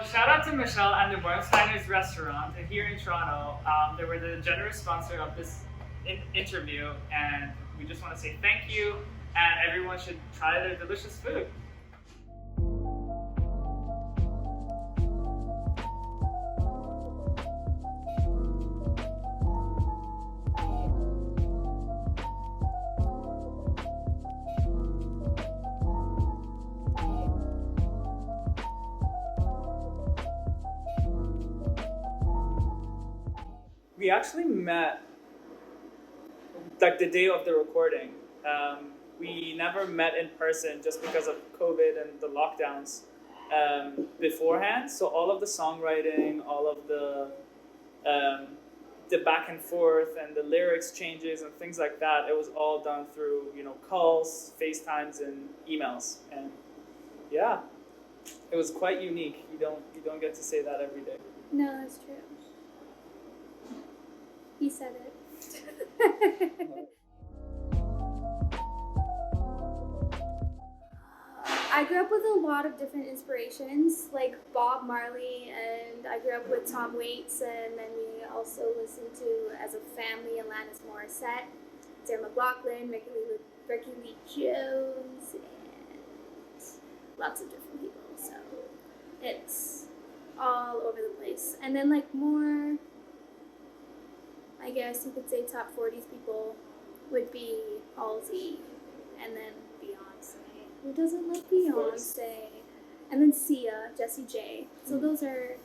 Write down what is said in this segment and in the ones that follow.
shout out to Michelle and the Bernsteiners restaurant here in Toronto. They were the generous sponsor of this interview, and we just want to say thank you, and everyone should try their delicious food. We actually met like the day of the recording. We never met in person just because of COVID and the lockdowns beforehand. So all of the songwriting, all of the back and forth and the lyrics changes and things like that, it was all done through calls, FaceTimes, and emails. And yeah, it was quite unique. You don't get to say that every day. No, that's true. He said it. I grew up with a lot of different inspirations, like Bob Marley, and I grew up with Tom Waits, and then we also listened to, as a family, Alanis Morissette, Sarah McLachlan, Ricky Lee Jones, and lots of different people, so it's all over the place. And then like more, I guess you could say top 40s people would be Halsey, and then Beyonce. Who doesn't like Beyonce? And then Sia, Jessie J. So those are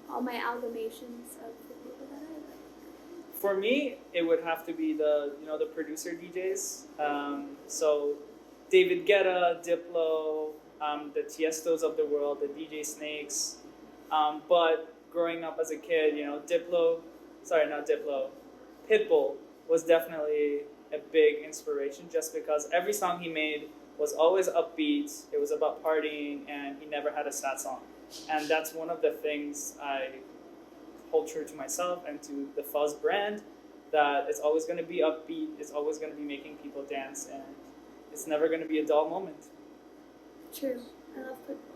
all my amalgamations of the people that I like. For me, it would have to be the producer DJs. So David Guetta, Diplo, the Tiestos of the world, the DJ Snakes. But growing up as a kid, Pitbull was definitely a big inspiration just because every song he made was always upbeat, it was about partying, and he never had a sad song. And that's one of the things I hold true to myself and to the Fuzz brand, that it's always going to be upbeat, it's always going to be making people dance, and it's never going to be a dull moment. True. I love Pitbull.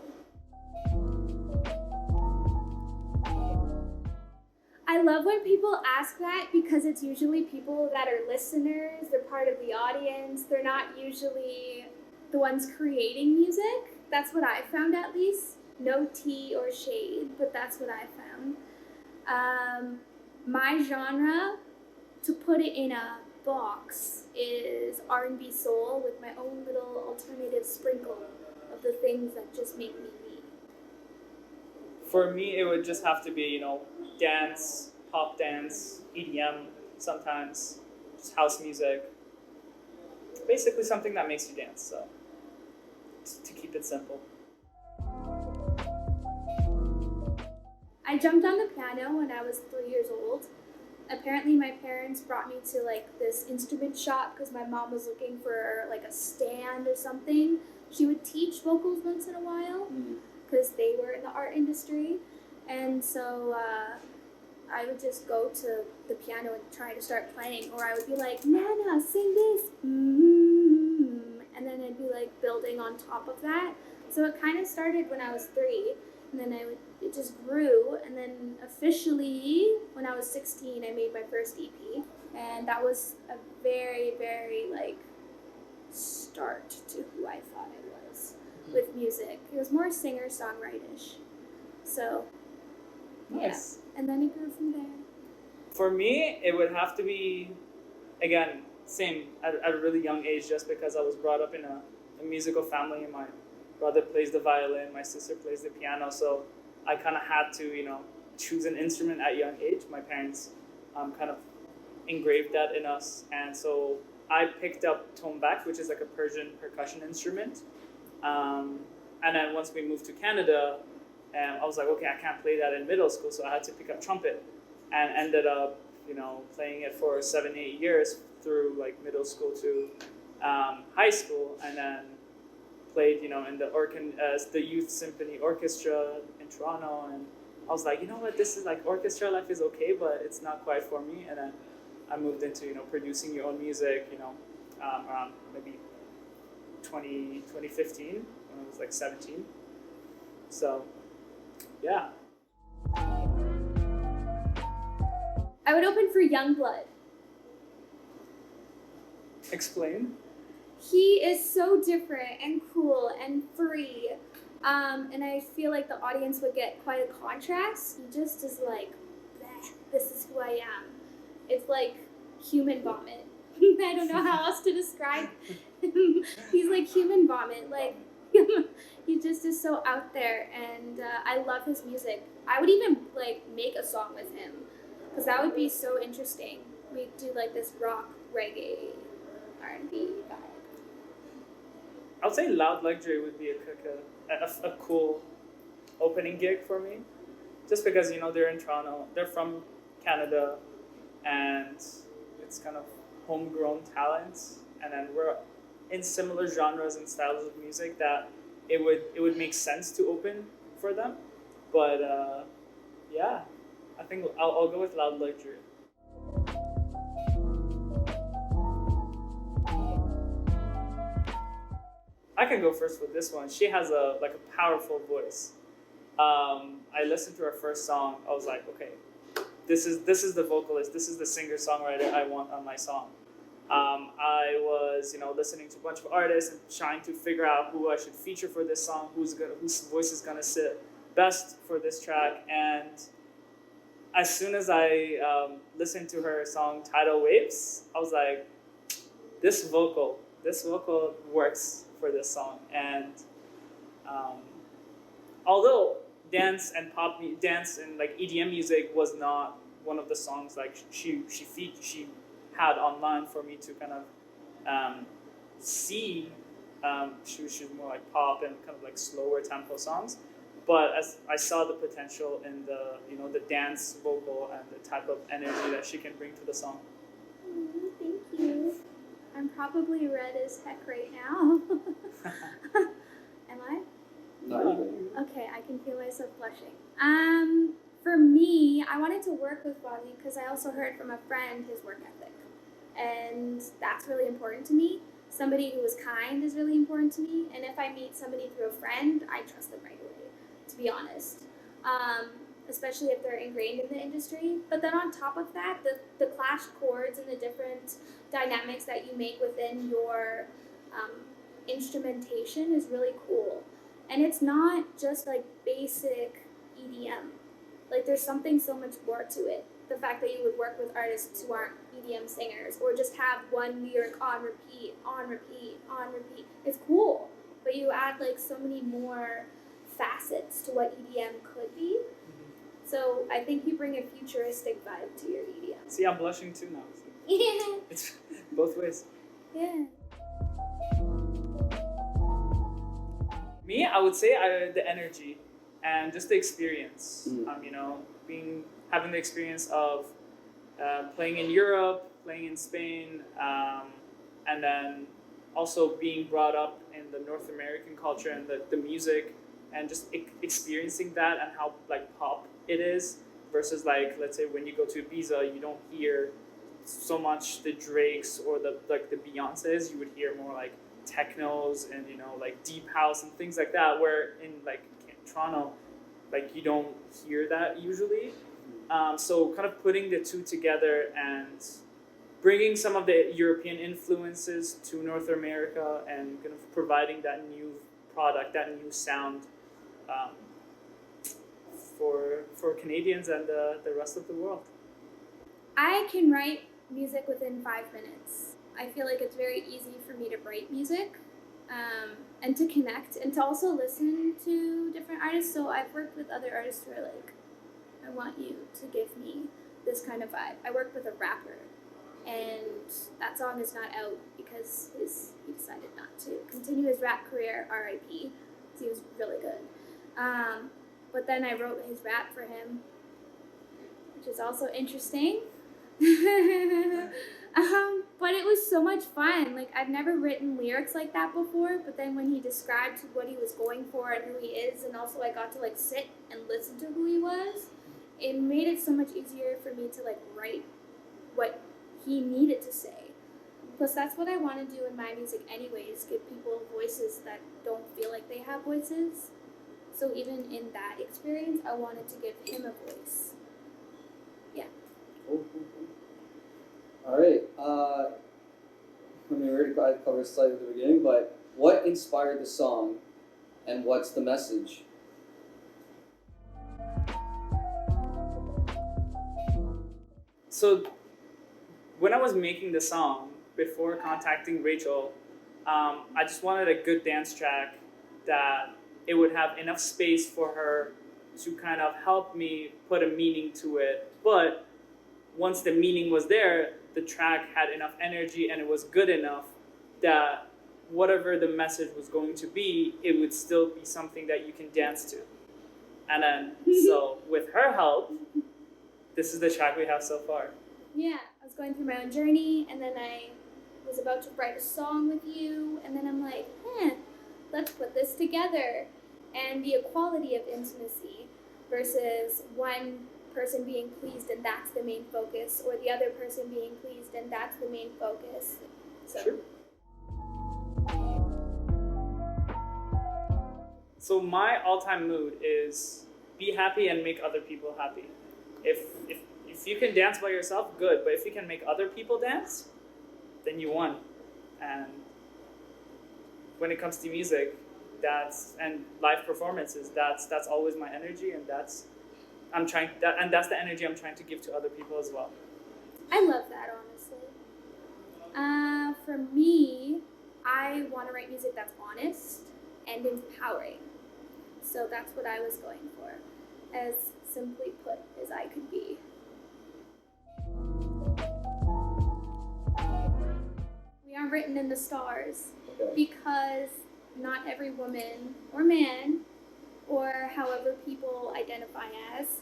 I love when people ask that because it's usually people that are listeners, they're part of the audience, they're not usually the ones creating music. That's what I found, at least. No tea or shade, but that's what I found. My genre, to put it in a box, is R&B soul with my own little alternative sprinkle of the things that just make me me. For me, it would just have to be, dance, pop dance, EDM sometimes, just house music. Basically something that makes you dance, so to keep it simple. I jumped on the piano when I was 3 years old. Apparently my parents brought me to this instrument shop because my mom was looking for a stand or something. She would teach vocals once in a while because they were in the art industry. And so I would just go to the piano and try to start playing, or I would be like, Nana, sing this, and then I'd be building on top of that. So it kind of started when I was 3, and then it just grew, and then officially when I was 16, I made my first EP, and that was a very, very start to who I thought I was with music. It was more singer-songwriter-ish. So. Nice. Yeah, and then it grew from there. For me, it would have to be, again, same, at a really young age, just because I was brought up in a musical family. My brother plays the violin, my sister plays the piano, so I kind of had to, choose an instrument at a young age. My parents kind of engraved that in us, and so I picked up tombak, which is a Persian percussion instrument. And then once we moved to Canada, I was like, okay, I can't play that in middle school, so I had to pick up trumpet, and ended up, playing it for 7-8 years through middle school to high school, and then played, in the youth symphony orchestra in Toronto, and I was like, this is orchestra life is okay, but it's not quite for me. And then I moved into producing your own music, around maybe 2015 when I was 17. So yeah. I would open for Youngblood. Explain. He is so different and cool and free. And I feel like the audience would get quite a contrast. He just is like, "Bleh, this is who I am." It's like human vomit. I don't know how else to describe him. He's like human vomit. Like, he just is so out there, and I love his music. I would even like make a song with him, because that would be so interesting. We do like this rock, reggae, R&B vibe. I would say Loud Luxury would be a cool opening gig for me, just because they're in Toronto, they're from Canada, and it's kind of homegrown talents, and then we're in similar genres and styles of music that it would make sense to open for them. But yeah, I think I'll go with Loud Luxury. I can go first with this one. She has a powerful voice. I listened to her first song. I was like, okay, this is the vocalist. This is the singer-songwriter I want on my song. I was listening to a bunch of artists and trying to figure out who I should feature for this song, whose voice is gonna sit best for this track. And as soon as I listened to her song Tidal Waves, I was like, this vocal works for this song. And although dance and like EDM music was not one of the songs like she had online for me to kind of see, she was more like pop and kind of like slower tempo songs. But as I saw the potential in the the dance vocal and the type of energy that she can bring to the song. Thank you. I'm probably red as heck right now. Am I? No. Okay, I can feel myself blushing. For me, I wanted to work with Bobby because I also heard from a friend his work ethic. And that's really important to me. Somebody who is kind is really important to me. And if I meet somebody through a friend, I trust them right away, to be honest. Especially if they're ingrained in the industry. But then on top of that, the clash chords and the different dynamics that you make within your instrumentation is really cool. And it's not just like basic EDM. Like there's something so much more to it. The fact that you would work with artists who aren't EDM singers or just have one lyric on repeat, on repeat, on repeat. It's cool. But you add like so many more facets to what EDM could be. So I think you bring a futuristic vibe to your EDM. See, I'm blushing too now. So. Yeah. It's both ways. Yeah. Me, I would say the energy and just the experience. Having the experience of playing in Europe, playing in Spain, and then also being brought up in the North American culture and the music, and just experiencing that and how like pop it is versus like, let's say when you go to Ibiza, you don't hear so much the Drakes or the Beyoncés. You would hear more like technos and like deep house and things like that, where in like Toronto, like you don't hear that usually. So kind of putting the two together and bringing some of the European influences to North America and kind of providing that new product, that new sound for Canadians and the rest of the world. I can write music within 5 minutes. I feel like it's very easy for me to write music and to connect and to also listen to different artists. So I've worked with other artists who are like, I want you to give me this kind of vibe. I worked with a rapper, and that song is not out because he decided not to continue his rap career, R.I.P., because he was really good. But then I wrote his rap for him, which is also interesting. But it was so much fun. Like, I've never written lyrics like that before, but then when he described what he was going for and who he is, and also I got to like sit and listen to who he was, it made it so much easier for me to like write what he needed to say. Plus that's what I want to do in my music anyways, give people voices that don't feel like they have voices. So even in that experience, I wanted to give him a voice. Yeah. Cool. All right. We already covered slightly at the beginning, but what inspired the song, and what's the message? So when I was making the song, before contacting Raechell, I just wanted a good dance track that it would have enough space for her to kind of help me put a meaning to it. But once the meaning was there, the track had enough energy and it was good enough that whatever the message was going to be, it would still be something that you can dance to. And then, so with her help, this is the track we have so far. Yeah, I was going through my own journey, and then I was about to write a song with you, and then I'm like, let's put this together. And the equality of intimacy versus one person being pleased and that's the main focus, or the other person being pleased and that's the main focus. So. Sure. So my all-time mood is be happy and make other people happy. If you can dance by yourself, good. But if you can make other people dance, then you won. And when it comes to music, and live performances, that's always my energy, and that's the energy I'm trying to give to other people as well. I love that, honestly. For me, I want to write music that's honest and empowering. So that's what I was going for, as simply put as I could be. We aren't written in the stars because not every woman or man, or however people identify as,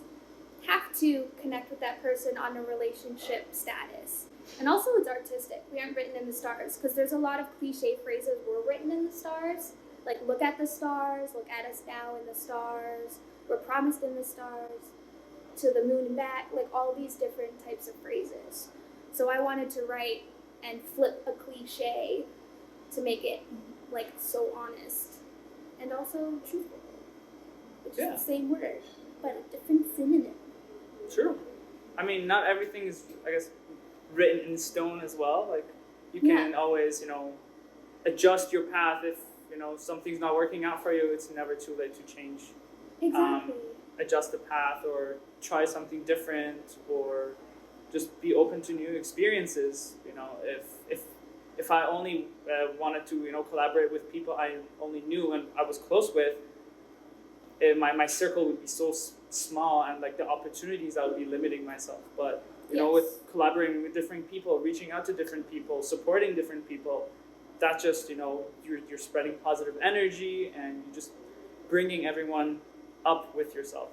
have to connect with that person on a relationship status. And also it's artistic. We aren't written in the stars because there's a lot of cliche phrases we're written in the stars. Like, look at the stars, look at us now in the stars, we're promised in the stars, to the moon and back, like all these different types of phrases. So I wanted to write and flip a cliche to make it like so honest and also truthful, which is the same word, but a different synonym. True. I mean, not everything is, I guess, written in stone as well. Like, you can always, adjust your path if, something's not working out for you. It's never too late to change. Exactly. Adjust the path or try something different, or just be open to new experiences. If I only wanted to, collaborate with people I only knew and I was close with, my circle would be so small, and like the opportunities, I would be limiting myself. But with collaborating with different people, reaching out to different people, supporting different people, that's just you're spreading positive energy and you're just bringing everyone up with yourself.